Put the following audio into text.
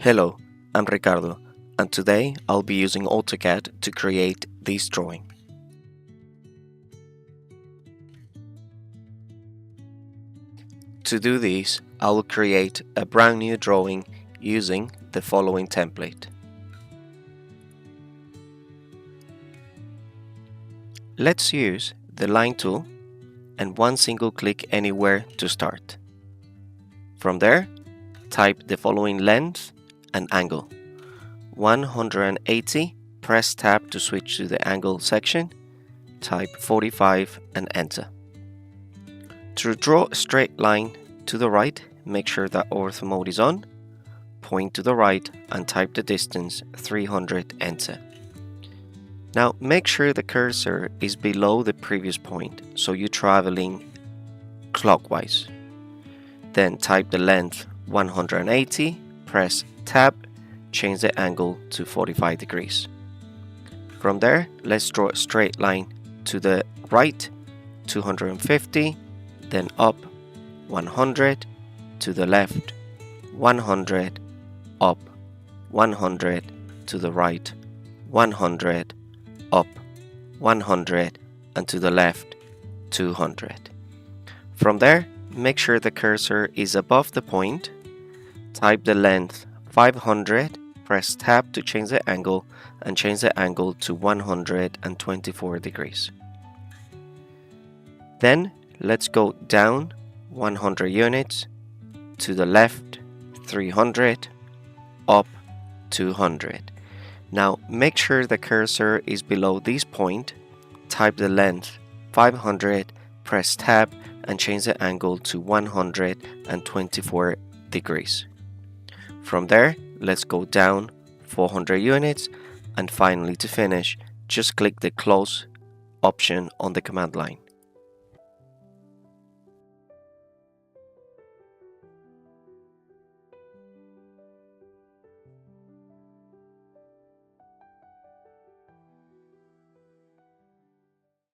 Hello, I'm Ricardo, and today I'll be using AutoCAD to create this drawing. To do this, I will create a brand new drawing using the following template. Let's use the line tool and one single click anywhere to start. From there, type the following length and angle. 180, press tab to switch to the angle section, type 45 and enter. To draw a straight line to the right, make sure that Ortho mode is on, point to the right and type the distance 300, enter. Now make sure the cursor is below the previous point, so you're traveling clockwise. Then type the length 180, press tab, change the angle to 45 degrees. From there, let's draw a straight line to the right, 250, then up 100, to the left 100, up 100, to the right 100, up 100, and to the left 200. From there, make sure the cursor is above the point, type the length 500, press tab to change the angle and change the angle to 124 degrees. Then let's go down 100 units, to the left 300, up 200. Now make sure the cursor is below this point, type the length 500, press tab and change the angle to 124 degrees. From there, let's go down 400 units, and finally to finish, just click the close option on the command line.